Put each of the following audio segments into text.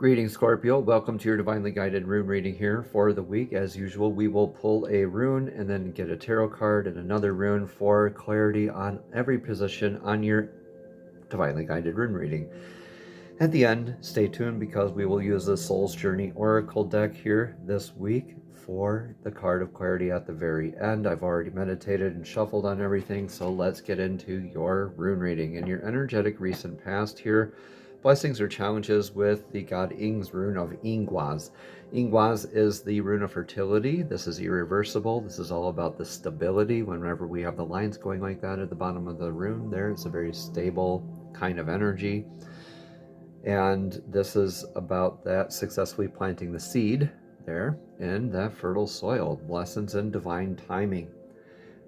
Greetings, Scorpio. Welcome to your divinely guided rune reading here for the week. As usual, we will pull a rune and then get a tarot card and another rune for clarity on every position on your divinely guided rune reading. At the end, stay tuned because we will use the Soul's Journey Oracle deck here this week for the card of clarity at the very end. I've already meditated and shuffled on everything, so let's get into your rune reading. In your energetic recent past here, blessings or challenges with the god Ing's rune of Ingwaz. Ingwaz is the rune of fertility. This is irreversible. This is all about the stability. Whenever we have the lines going like that at the bottom of the rune, there it's a very stable kind of energy. And this is about that successfully planting the seed there in that fertile soil. Lessons in divine timing.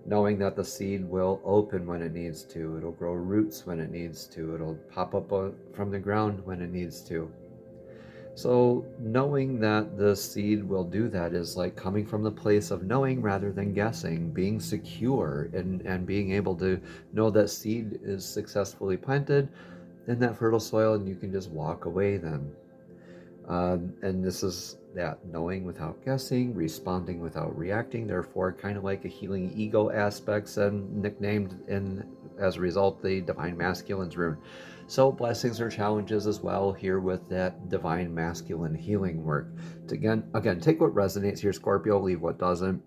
Knowing that the seed will open when it needs to. It'll grow roots when it needs to. It'll pop up from the ground when it needs to. So knowing that the seed will do that is like coming from the place of knowing rather than guessing, being secure and being able to know that seed is successfully planted in that fertile soil and you can just walk away then. And this is that knowing without guessing, responding without reacting, therefore kind of like a healing ego aspects and nicknamed as a result the divine masculine's rune. So blessings or challenges as well here with that divine masculine healing work. Again, take what resonates here, Scorpio, leave what doesn't.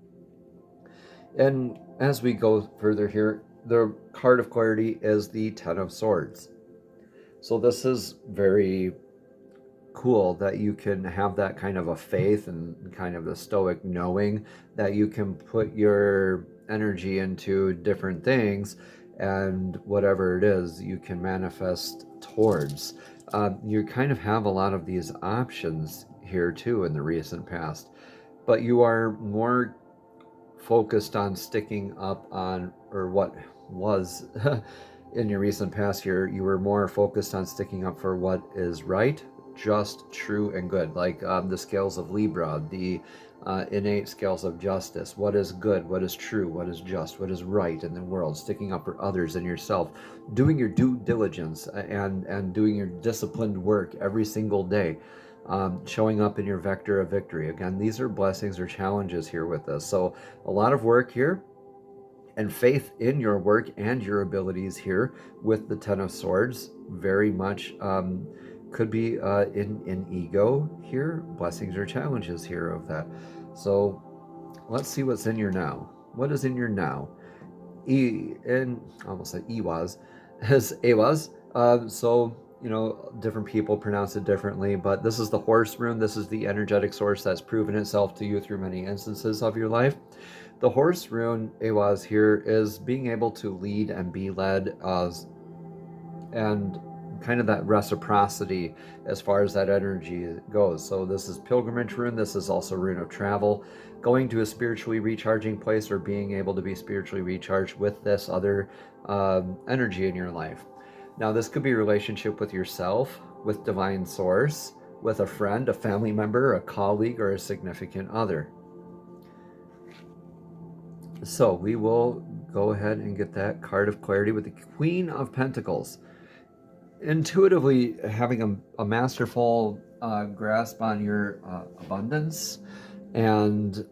And as we go further here, the card of clarity is the Ten of Swords. So this is very cool that you can have that kind of a faith and kind of the stoic knowing that you can put your energy into different things and whatever it is you can manifest towards. You kind of have a lot of these options here too in the recent past, but you are more focused on sticking up on, or what was in your recent past here, you were more focused on sticking up for what is right, just, true, and good, like the scales of Libra, the innate scales of justice. What is good, what is true, what is just, what is right in the world, sticking up for others and yourself, doing your due diligence and doing your disciplined work every single day, showing up in your vector of victory. Again, these are blessings or challenges here with this. So a lot of work here and faith in your work and your abilities here with the Ten of Swords. Very much could be in ego here, blessings or challenges here of that. So let's see what's in your now. What is in your now? Almost like Ewaz, as Awaz. So, you know, different people pronounce it differently, but this is the horse rune. This is the energetic source that's proven itself to you through many instances of your life. The horse rune, Awaz, here is being able to lead and be led, and kind of that reciprocity as far as that energy goes. So this is pilgrimage rune. This is also rune of travel, going to a spiritually recharging place or being able to be spiritually recharged with this other energy in your life. Now this could be a relationship with yourself, with divine source, with a friend, a family member, a colleague, or a significant other. So we will go ahead and get that card of clarity with the Queen of Pentacles. Intuitively having a masterful grasp on your abundance and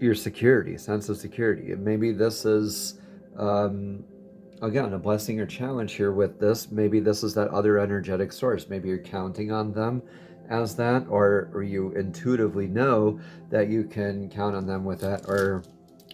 your security, sense of security. And maybe this is, again, a blessing or challenge here with this. Maybe this is that other energetic source. Maybe you're counting on them as that, or you intuitively know that you can count on them with that. Or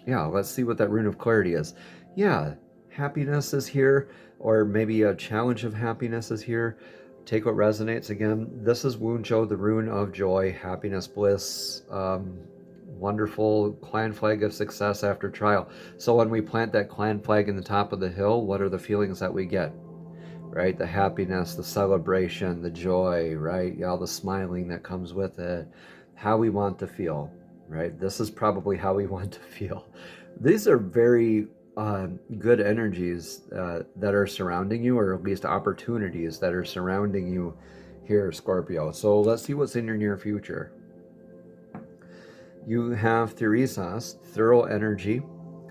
yeah, let's see what that rune of clarity is. Yeah, happiness is here, or maybe a challenge of happiness is here. Take what resonates. Again, this is Wunjo, the rune of joy, happiness, bliss, wonderful clan flag of success after trial. So when we plant that clan flag in the top of the hill, what are the feelings that we get? Right? The happiness, the celebration, the joy, right? All the smiling that comes with it, how we want to feel, right? This is probably how we want to feel. These are very good energies that are surrounding you, or at least opportunities that are surrounding you here, Scorpio. So let's see what's in your near future. You have Theresas, thorough energy,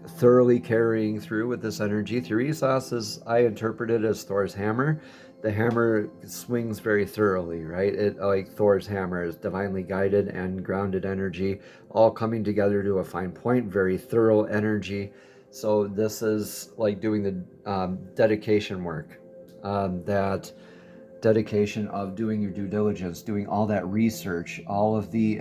thoroughly carrying through with this energy. Theresos is, I interpret it as Thor's hammer. The hammer swings very thoroughly, right? It, like Thor's hammer, is divinely guided and grounded energy, all coming together to a fine point, very thorough energy. So this is like doing the dedication work, that dedication of doing your due diligence, doing all that research, all of the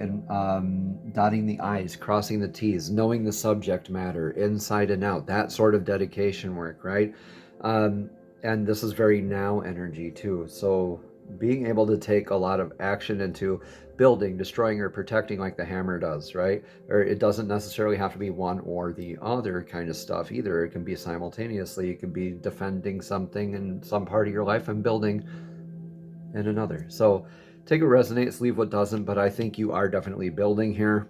dotting the I's, crossing the T's, knowing the subject matter inside and out, that sort of dedication work, right? And this is very now energy too. So being able to take a lot of action into building, destroying, or protecting like the hammer does, right? Or it doesn't necessarily have to be one or the other kind of stuff either. It can be simultaneously. It can be defending something in some part of your life and building in another. So take what resonates, leave what doesn't, but I think you are definitely building here.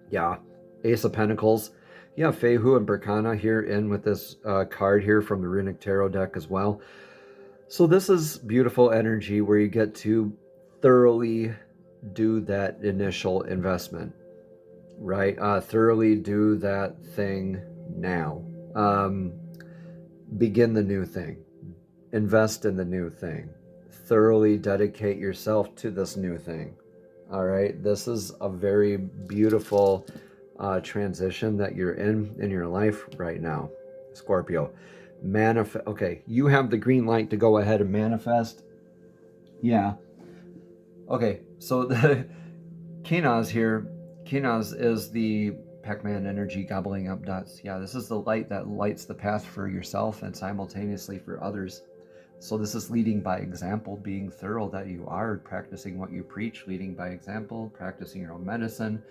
Yeah, Ace of Pentacles. Yeah, Fehu and Berkana here in with this card here from the Runic Tarot deck as well. So this is beautiful energy where you get to thoroughly do that initial investment, right? Thoroughly do that thing now. Begin the new thing. Invest in the new thing. Thoroughly dedicate yourself to this new thing. All right, this is a very beautiful transition that you're in your life right now, Scorpio. Manifest. Okay, you have the green light to go ahead and manifest. Yeah. Okay, so the Kinaz here. Kinaz is the Pac-Man energy gobbling up dots. Yeah, this is the light that lights the path for yourself and simultaneously for others. So this is leading by example, being thorough that you are practicing what you preach, leading by example, practicing your own medicine.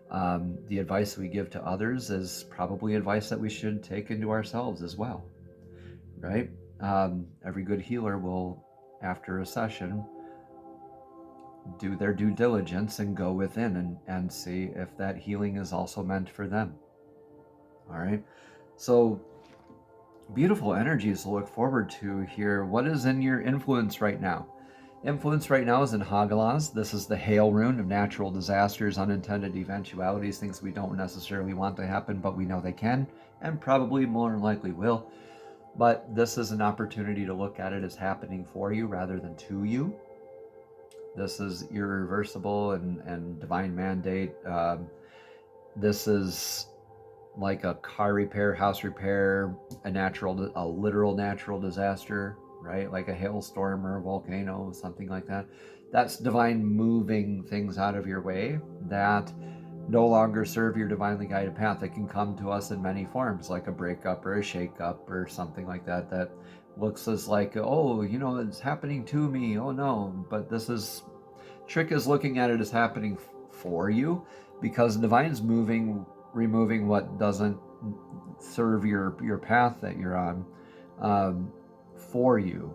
The advice we give to others is probably advice that we should take into ourselves as well, right? Every good healer will, after a session, do their due diligence and go within and see if that healing is also meant for them. All right. So beautiful energies to look forward to here. What is in your influence right now? Influence right now is in Hagalaz. This is the hail rune of natural disasters, unintended eventualities, things we don't necessarily want to happen, but we know they can and probably more than likely will. But this is an opportunity to look at it as happening for you rather than to you. This is irreversible and divine mandate. This is like a car repair, house repair, a literal natural disaster, right? Like a hailstorm or a volcano, something like that. That's divine moving things out of your way that no longer serve your divinely guided path. It can come to us in many forms, like a breakup or a shakeup or something like that, that looks as like, oh, you know, it's happening to me. Oh no, but trick is looking at it as happening for you, because divine's moving, removing what doesn't serve your path that you're on, for you.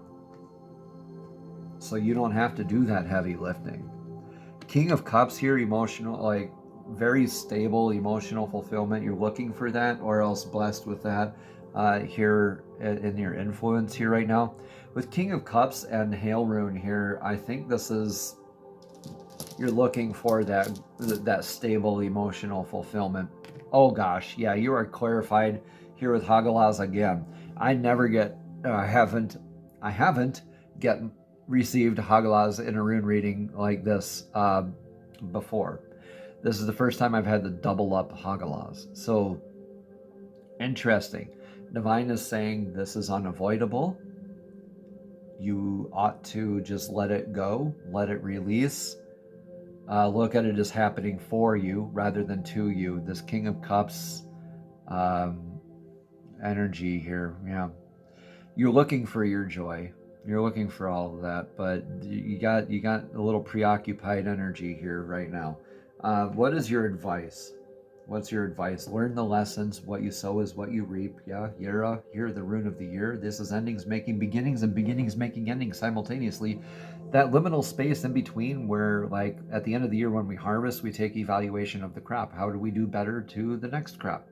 So you don't have to do that heavy lifting. King of Cups here, emotional, like very stable emotional fulfillment. You're looking for that, or else blessed with that here in your influence here right now. With King of Cups and Hail Rune here, I think this is, you're looking for that stable emotional fulfillment. Oh gosh, yeah, you are clarified here with Hagalaz again. I never get, I haven't received Hagalaz in a rune reading like this before. This is the first time I've had the double up Hagalaz. So interesting. Divine is saying this is unavoidable. You ought to just let it go, let it release. Look at it as happening for you rather than to you. This King of Cups energy here, yeah. You're looking for your joy. You're looking for all of that, but you got a little preoccupied energy here right now. What is your advice? What's your advice? Learn the lessons. What you sow is what you reap. Yeah, Yera, here, the rune of the year. This is endings making beginnings and beginnings making endings simultaneously. That liminal space in between where, like, at the end of the year when we harvest, we take evaluation of the crop. How do we do better to the next crop?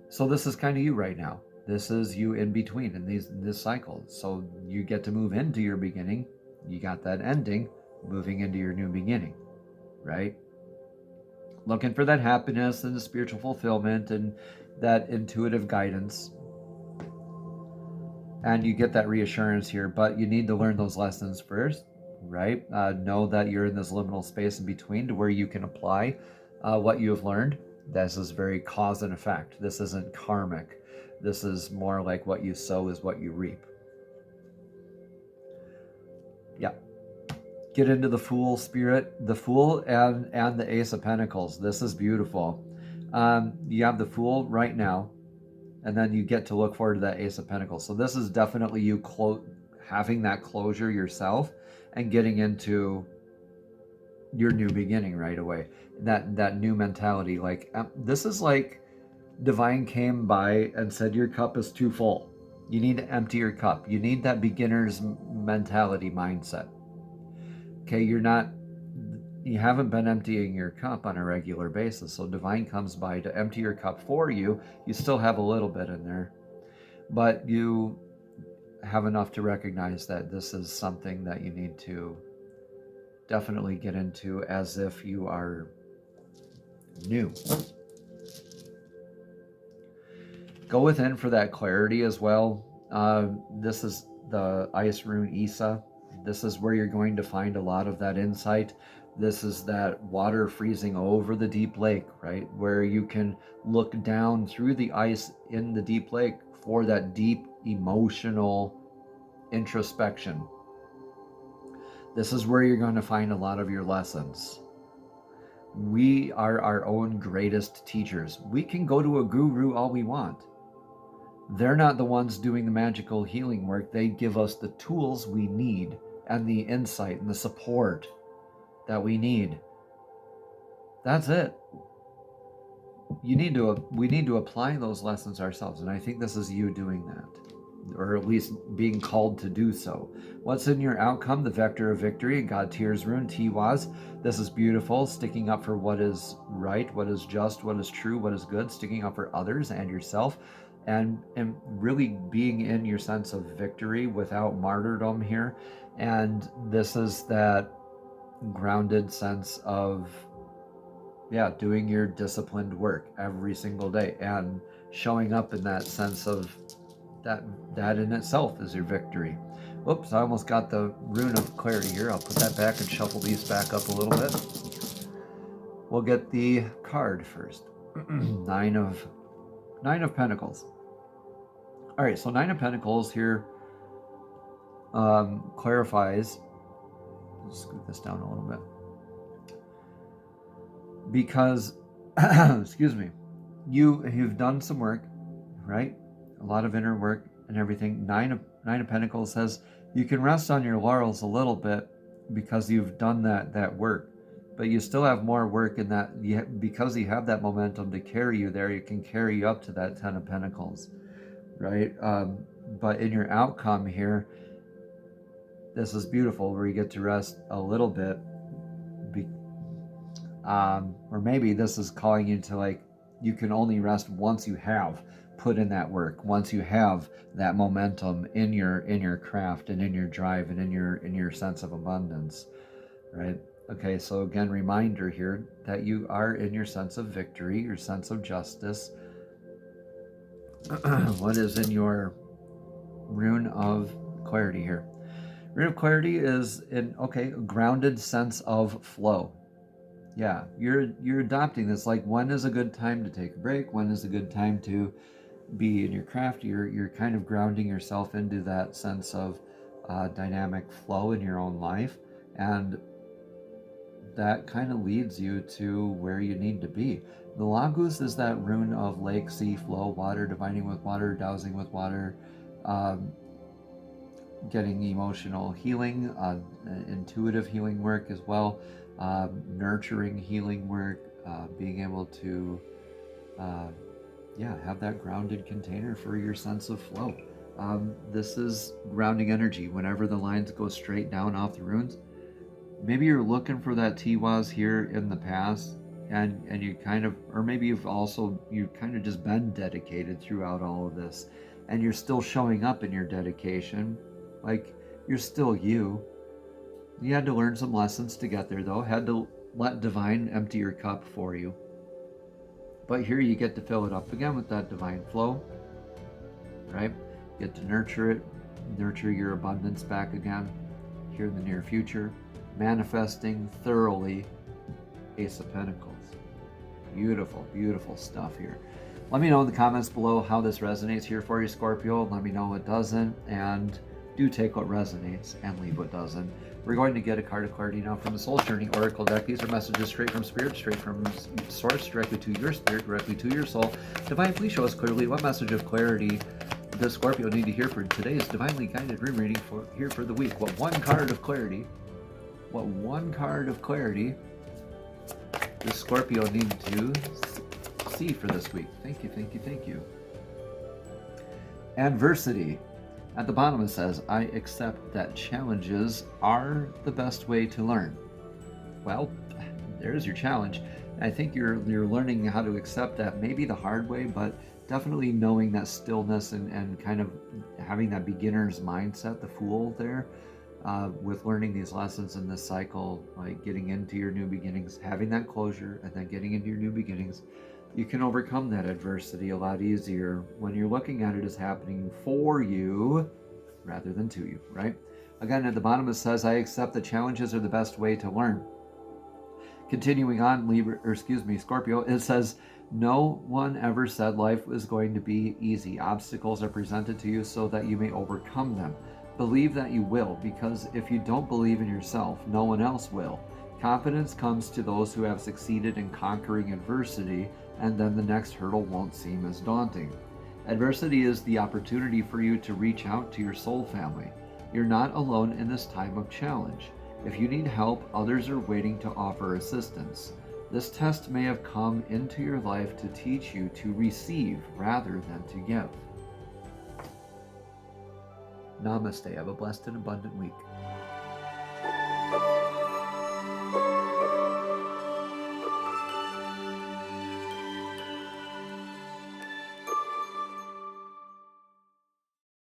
So this is kind of you right now. This is you in between in this cycle. So you get to move into your beginning. You got that ending, moving into your new beginning, right? looking for that happiness and the spiritual fulfillment and that intuitive guidance. And you get that reassurance here, but you need to learn those lessons first, right? Know that you're in this liminal space in between to where you can apply what you have learned. This is very cause and effect. This isn't karmic. This is more like what you sow is what you reap. Yeah. Get into the Fool spirit, the Fool and the Ace of Pentacles. This is beautiful. You have the Fool right now, and then you get to look forward to that Ace of Pentacles. So this is definitely you having that closure yourself and getting into your new beginning right away. That new mentality. Like this is like divine came by and said your cup is too full. You need to empty your cup. You need that beginner's mentality mindset. Okay, you haven't been emptying your cup on a regular basis, so divine comes by to empty your cup for you. You still have a little bit in there, but you have enough to recognize that this is something that you need to definitely get into as if you are new. Go within for that clarity as well. This is the Ice Rune Isa. This is where you're going to find a lot of that insight. This is that water freezing over the deep lake, right? Where you can look down through the ice in the deep lake for that deep emotional introspection. This is where you're going to find a lot of your lessons. We are our own greatest teachers. We can go to a guru all we want. They're not the ones doing the magical healing work. They give us the tools we need and the insight and the support that we need. That's it. We need to apply those lessons ourselves, and I think this is you doing that, or at least being called to do so. What's in your outcome? The vector of victory, God Tears Rune, Tiwaz. This is beautiful, sticking up for what is right, what is just, what is true, what is good, sticking up for others and yourself, and really being in your sense of victory without martyrdom here. And this is that grounded sense of doing your disciplined work every single day and showing up in that sense of that in itself is your victory. Oops, I almost got the Rune of Clarity here. I'll put that back and shuffle these back up a little bit. We'll get the card first. Nine of Pentacles. All right, so Nine of Pentacles here clarifies. Let's scoot this down a little bit. Because, excuse me, you've done some work, right? A lot of inner work and everything. Nine of Pentacles says you can rest on your laurels a little bit because you've done that work, but you still have more work in that. Because you have that momentum to carry you there, you can carry you up to that Ten of Pentacles, right? But in your outcome here, this is beautiful where you get to rest a little bit. Or maybe this is calling you to, like, you can only rest once you have put in that work, once you have that momentum in your craft and in your drive and in your sense of abundance, right? Okay, so again, reminder here that you are in your sense of victory, your sense of justice. What is in your Rune of Clarity here? Rune of Clarity is a grounded sense of flow. Yeah, you're adopting this. Like, when is a good time to take a break? When is a good time to be in your craft? You're kind of grounding yourself into that sense of dynamic flow in your own life, and that kind of leads you to where you need to be. The Lagus is that rune of lake, sea, flow, water, divining with water, dowsing with water, getting emotional healing, intuitive healing work as well. Nurturing healing work, being able to have that grounded container for your sense of flow. This is grounding energy. Whenever the lines go straight down off the runes, maybe you're looking for that Tiwaz here in the past, and you kind of, or maybe you've kind of just been dedicated throughout all of this, and you're still showing up in your dedication, like you're still you. You had to learn some lessons to get there, though. Had to let divine empty your cup for you. But here you get to fill it up again with that divine flow, right? You get to nurture your abundance back again here in the near future, manifesting thoroughly Ace of Pentacles. Beautiful, beautiful stuff here. Let me know in the comments below how this resonates here for you, Scorpio. Let me know what doesn't, and do take what resonates and leave what doesn't. We're going to get a card of clarity now from the Soul Journey Oracle deck. These are messages straight from Spirit, straight from Source, directly to your spirit, directly to your soul. Divine, please show us clearly what message of clarity does Scorpio need to hear for today's divinely guided rune reading here for the week. What one card of clarity does Scorpio need to see for this week? Thank you, thank you, thank you. Adversity. At the bottom it says, I accept that challenges are the best way to learn. Well, there's your challenge. I think you're learning how to accept that, maybe the hard way, but definitely knowing that stillness and kind of having that beginner's mindset, the fool there, with learning these lessons in this cycle, like getting into your new beginnings, having that closure, and then getting into your new beginnings. You can overcome that adversity a lot easier when you're looking at it as happening for you rather than to you, right? Again, at the bottom it says, I accept that challenges are the best way to learn. Continuing on, Scorpio, it says, no one ever said life was going to be easy. Obstacles are presented to you so that you may overcome them. Believe that you will, because if you don't believe in yourself, no one else will. Confidence comes to those who have succeeded in conquering adversity, and then the next hurdle won't seem as daunting. Adversity is the opportunity for you to reach out to your soul family. You're not alone in this time of challenge. If you need help, others are waiting to offer assistance. This test may have come into your life to teach you to receive rather than to give. Namaste. Have a blessed and abundant week.